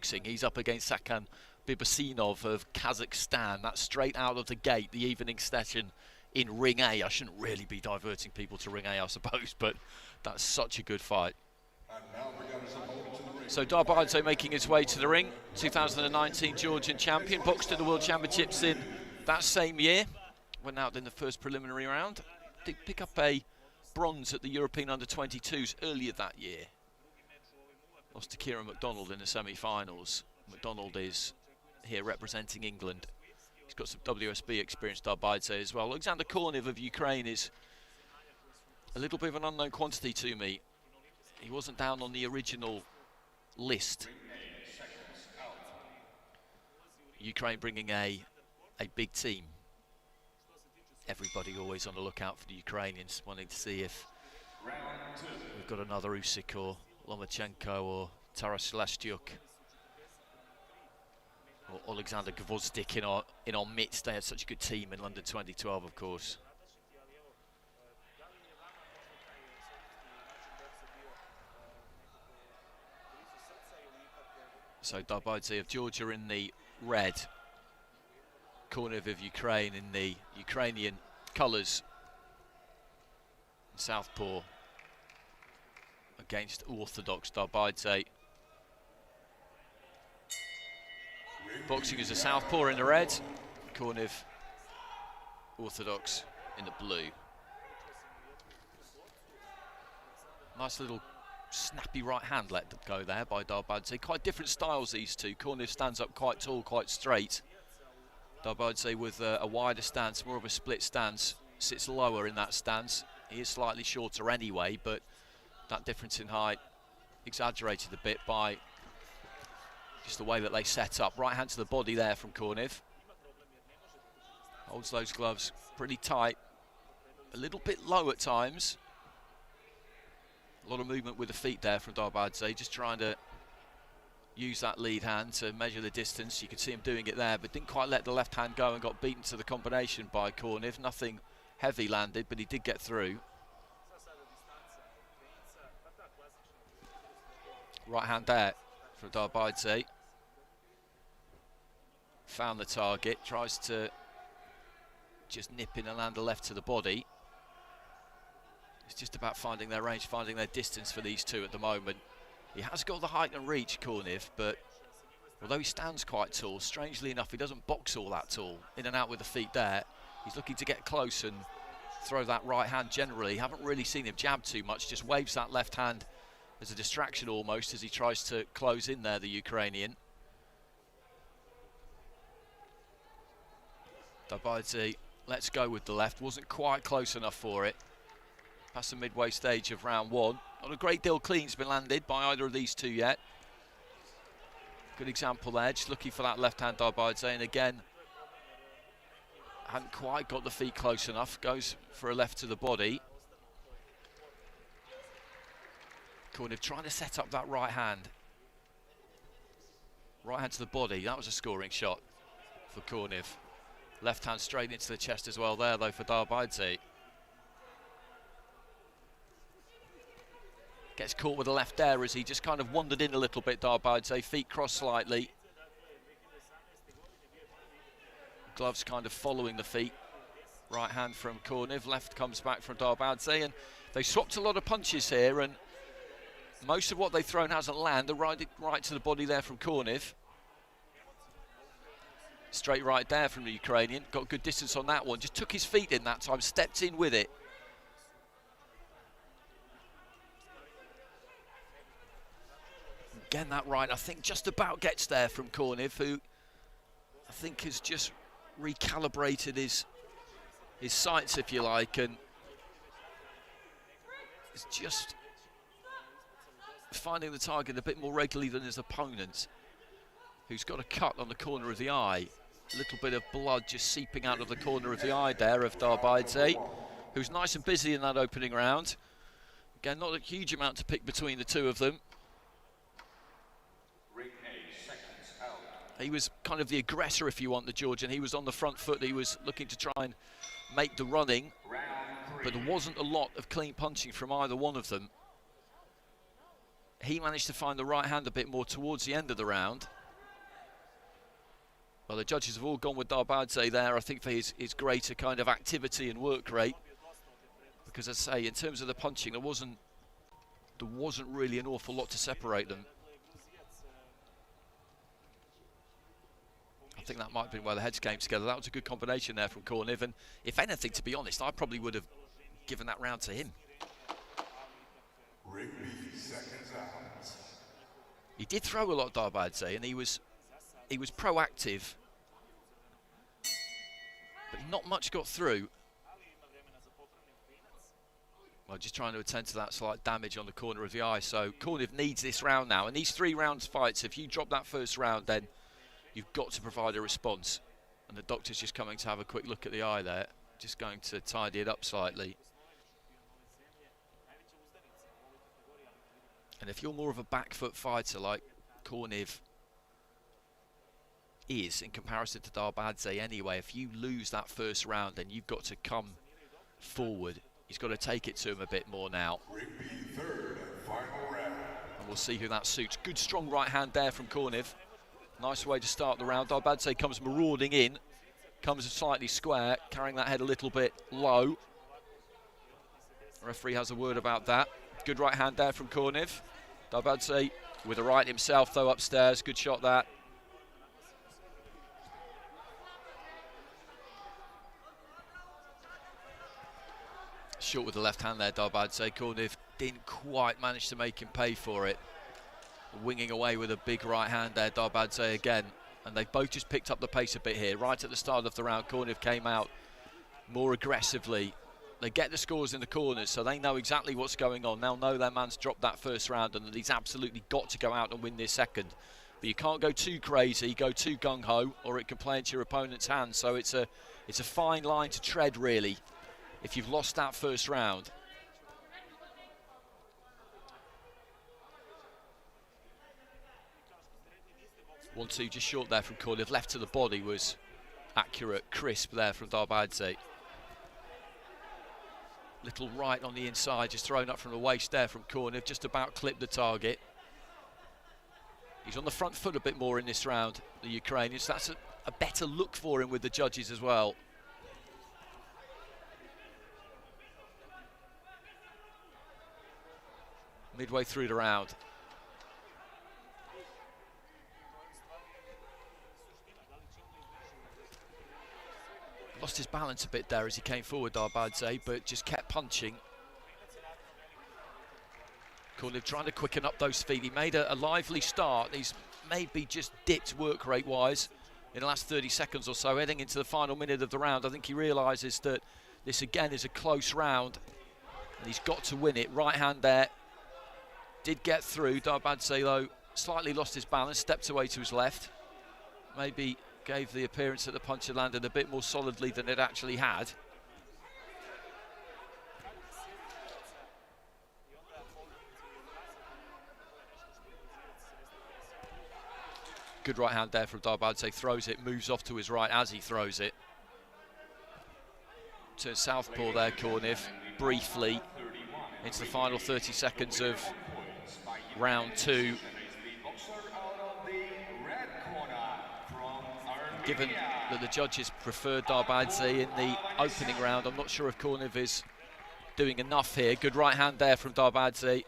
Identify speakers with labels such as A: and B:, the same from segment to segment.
A: boxing. He's up against Sakan Bibasinov of Kazakhstan. That's straight out of the gate, the evening session in Ring A. I shouldn't really be diverting people to Ring A, I suppose, but that's such a good fight. So Darbaidze making his way to the ring, 2019 Georgian champion, boxed at the World Championships in that same year. Went out in the first preliminary round. Did pick up a bronze at the European Under-22s earlier that year. Lost to Kieran McDonald in the semi-finals. McDonald is here representing England. He's got some WSB experience, Darbaidze, as well. Oleksandr KORNIV of Ukraine is a little bit of an unknown quantity to me. He wasn't down on the original list. Ukraine bringing a big team. Everybody always on the lookout for the Ukrainians, wanting to see if we've got another Usyk or Lomachenko or Taras Selastyuk or Alexander Gvozdik in our midst. They had such a good team in London 2012, of course. So Darbaidze of Georgia in the red, KORNIV of Ukraine in the Ukrainian colours. Southpaw against orthodox Darbaidze. Boxing as a southpaw in the red, KORNIV orthodox in the blue. Nice little snappy right hand let go there by Darbaidze. Quite different styles, these two. KORNIV stands up quite tall, quite straight. Darbaidze with a wider stance, more of a split stance, sits lower in that stance. He is slightly shorter anyway, but that difference in height exaggerated a bit by just the way that they set up. Right hand to the body there from KORNIV. Holds those gloves pretty tight, a little bit low at times. A lot of movement with the feet there from Darbaidze, just trying to use that lead hand to measure the distance. You could see him doing it there, but didn't quite let the left hand go and got beaten to the combination by KORNIV. Nothing heavy landed, but he did get through. Right hand there for Darbaidze. Found the target, tries to just nip in and land a left to the body. It's just about finding their range, finding their distance for these two at the moment. He has got the height and reach, KORNIV, but although he stands quite tall, strangely enough, he doesn't box all that tall. In and out with the feet there. He's looking to get close and throw that right hand generally. Haven't really seen him jab too much, just waves that left hand as a distraction almost as he tries to close in there, the Ukrainian. Darbaidze lets go with the left, wasn't quite close enough for it. Past the midway stage of round one. Not a great deal clean's been landed by either of these two yet. Good example there, just looking for that left-hand Darbaidze, and again, hadn't quite got the feet close enough. Goes for a left to the body. KORNIV trying to set up that right hand. Right hand to the body, that was a scoring shot for KORNIV. Left hand straight into the chest as well there though for Darbaidze. Gets caught with the left there as he just kind of wandered in a little bit, Darbaidze, feet crossed slightly. Gloves kind of following the feet. Right hand from KORNIV, left comes back from Darbaidze, and they swapped a lot of punches here, and most of what they've thrown hasn't landed. Right to the body there from KORNIV. Straight right there from the Ukrainian, got good distance on that one, just took his feet in that time, stepped in with it. Again, that right, I think, just about gets there from KORNIV, who I think has just recalibrated his sights, if you like, and is just finding the target a bit more regularly than his opponent, who's got a cut on the corner of the eye. A little bit of blood just seeping out of the corner of the eye there of Darbaidze, who's nice and busy in that opening round. Again, not a huge amount to pick between the two of them. He was kind of the aggressor, if you want, the Georgian. He was on the front foot. He was looking to try and make the running, but there wasn't a lot of clean punching from either one of them. he managed to find the right hand a bit more towards the end of the round. Well, the judges have all gone with DARBAIDZE there, I think, for his greater kind of activity and work rate. Because, as I say, in terms of the punching, there wasn't really an awful lot to separate them. I think that might have been where the heads came together. That was a good combination there from KORNIV, and if anything, to be honest, I probably would have given that round to him. He did throw a lot, DARBAIDZE, and he was proactive, but not much got through. Well, just trying to attend to that slight damage on the corner of the eye. So KORNIV needs this round now, and these 3 rounds fights, if you drop that first round, then you've got to provide a response. And the doctor's just coming to have a quick look at the eye there, just going to tidy it up slightly. And if you're more of a back foot fighter like KORNIV is in comparison to DARBAIDZE anyway, if you lose that first round, then you've got to come forward. He's got to take it to him a bit more now. And we'll see who that suits. Good strong right hand there from KORNIV. Nice way to start the round. DARBAIDZE comes marauding in, comes slightly square, carrying that head a little bit low. The referee has a word about that. Good right hand there from KORNIV. DARBAIDZE with a right himself though upstairs. Good shot that. Short with the left hand there, DARBAIDZE. KORNIV didn't quite manage to make him pay for it. Winging away with a big right hand there, DARBAIDZE again. And they both just picked up the pace a bit here. Right at the start of the round, KORNIV came out more aggressively. They get the scores in the corners, so they know exactly what's going on. They'll know their man's dropped that first round and that he's absolutely got to go out and win this second. But you can't go too crazy, go too gung-ho, or it can play into your opponent's hands. So it's a fine line to tread, really, if you've lost that first round. One, two, just short there from KORNIV. Left to the body was accurate, crisp there from DARBAIDZE. Little right on the inside, just thrown up from the waist there from KORNIV, just about clipped the target. He's on the front foot a bit more in this round, the Ukrainian, so that's a better look for him with the judges as well. Midway through the round. Lost his balance a bit there as he came forward, DARBAIDZE, but just kept punching. KORNIV trying to quicken up those feet. He made a lively start. He's maybe just dipped work rate wise in the last 30 seconds or so, heading into the final minute of the round. I think he realises that this again is a close round and he's got to win it. Right hand there, did get through. DARBAIDZE though slightly lost his balance, stepped away to his left. Maybe gave the appearance that the punch had landed a bit more solidly than it actually had. Good right hand there from DARBAIDZE, throws it, moves off to his right as he throws it. Turns southpaw there, KORNIV, briefly into the final 30 seconds of round 2. Given that the judges preferred DARBAIDZE in the opening round, I'm not sure if KORNIV is doing enough here. Good right hand there from DARBAIDZE.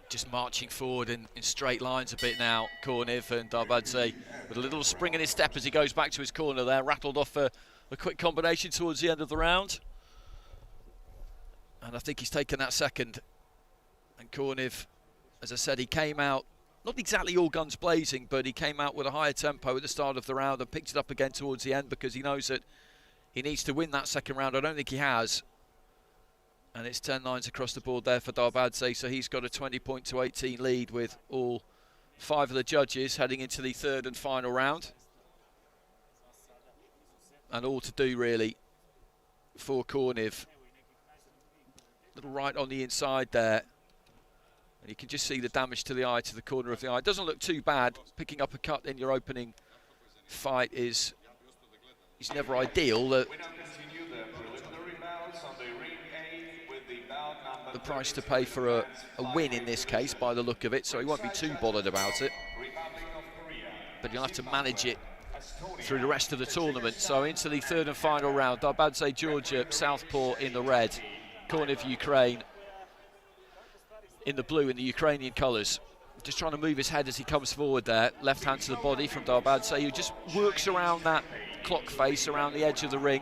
A: Just marching forward in straight lines a bit now, KORNIV, and DARBAIDZE with a little spring in his step as he goes back to his corner there, rattled off a quick combination towards the end of the round. And I think he's taken that second. And KORNIV, as I said, he came out, not exactly all guns blazing, but he came out with a higher tempo at the start of the round and picked it up again towards the end because he knows that he needs to win that second round. I don't think he has. And it's 10-9 across the board there for DARBAIDZE, so he's got a 20-18 lead with all 5 of the judges heading into the third and final round. And all to do, really, for KORNIV. Little right on the inside there. And you can just see the damage to the eye, to the corner of the eye. It doesn't look too bad. Picking up a cut in your opening fight is it's never ideal that the price to pay for a win in this case, by the look of it, so he won't be too bothered about it. But you'll have to manage it through the rest of the tournament. So into the third and final round, DARBAIDZE Georgia, Southpaw in the red, KORNIV Ukraine in the blue, in the Ukrainian colours. Just trying to move his head as he comes forward there. Left hand to the body from DARBAIDZE, who just works around that clock face, around the edge of the ring.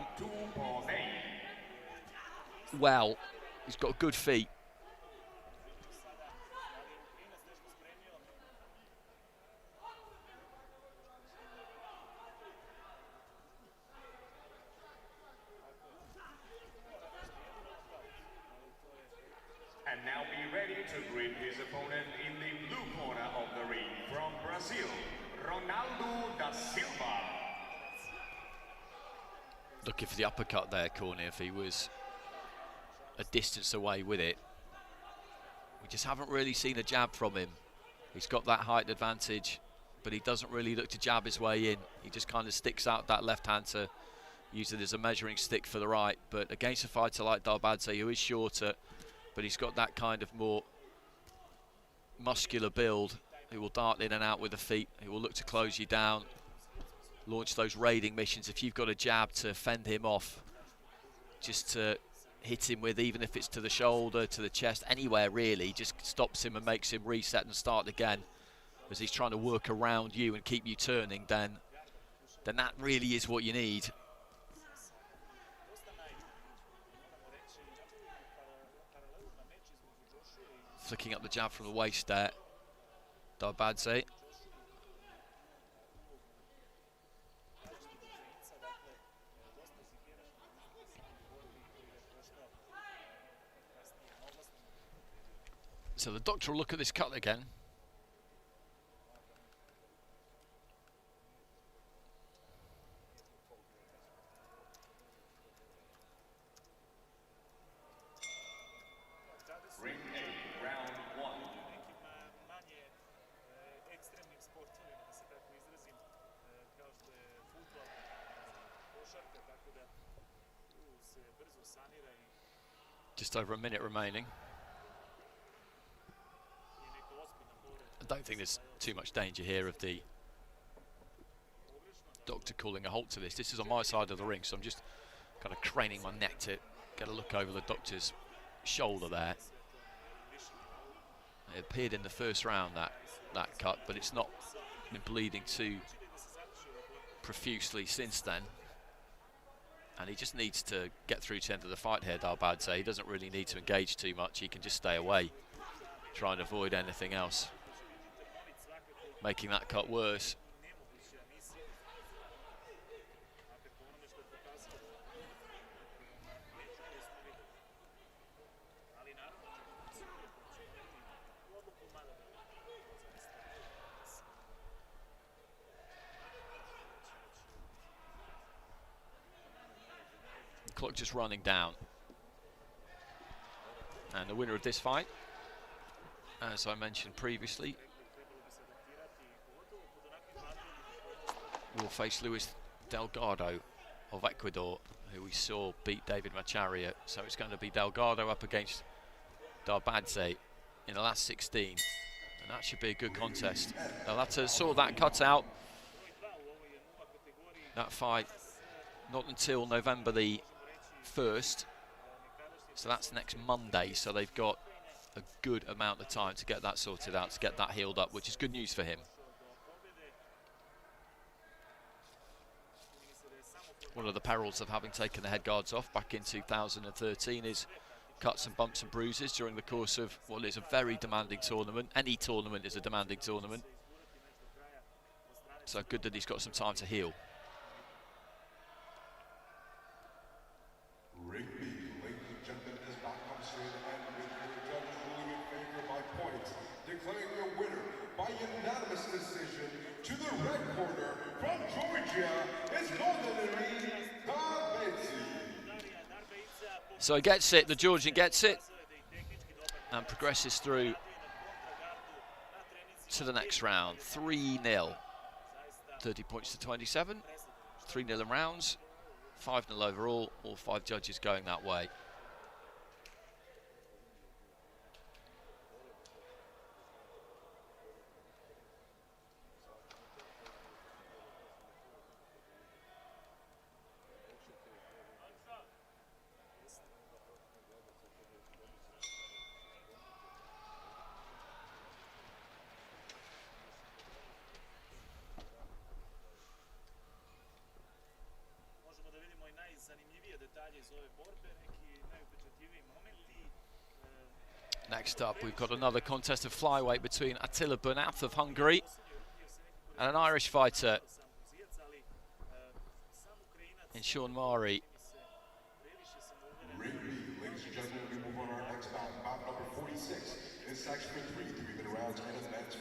A: Well, he's got good feet.
B: And now be ready to greet his opponent in the blue corner of the ring from Brazil, Ronaldo da Silva.
A: Looking for the uppercut there, KORNIV. He was a distance away with it. We just haven't really seen a jab from him. He's got that height advantage, but he doesn't really look to jab his way in. He just kind of sticks out that left hand to use it as a measuring stick for the right. But against a fighter like DARBAIDZE, who is shorter, but he's got that kind of more muscular build, he will dart in and out with the feet. He will look to close you down, launch those raiding missions. If you've got a jab to fend him off, just to hit him with, even if it's to the shoulder, to the chest, anywhere really, just stops him and makes him reset and start again as he's trying to work around you and keep you turning, then that really is what you need. Flicking up the jab from the waist there, DARBAIDZE. So the doctor will look at this cut again.
B: Ring A, round one.
A: Just over a minute remaining. I don't think there's too much danger here of the doctor calling a halt to this. This is on my side of the ring, so I'm just kind of craning my neck to get a look over the doctor's shoulder there. It appeared in the first round, that cut, but it's not been bleeding too profusely since then. And he just needs to get through to the end of the fight here, DARBAIDZE. He doesn't really need to engage too much. He can just stay away, try and avoid anything else, making that cut worse. The clock just running down. And the winner of this fight, as I mentioned previously, will face Luis Delgado of Ecuador, who we saw beat David Macharia. So it's going to be Delgado up against DARBAIDZE in the last 16, and that should be a good contest. They'll have to sort that cut out, that fight, not until November the 1st, so that's next Monday. So they've got a good amount of time to get that sorted out, to get that healed up, which is good news for him. One of the perils of having taken the head guards off back in 2013 is cuts and bumps and bruises during the course of what is a very demanding tournament. Any tournament is a demanding tournament. So good that he's got some time to heal.
C: Ring B, ladies and gentlemen, is back on scene and with your judge ruling in favor by points, declaring your winner by unanimous decision to the red corner from Georgia is DARBAIDZE.
A: So he gets it, the Georgian gets it, and progresses through to the next round. 3-0. 30 points to 27. 3-0 in rounds. 5-0 overall, all 5 judges going that way. Next up, we've got another contest of flyweight between Attila Bernath of Hungary and an Irish fighter in Sean Mari.
C: Ladies and gentlemen, we move on our next bout. Bout number 46 is section 3 3-minute rounds in the men's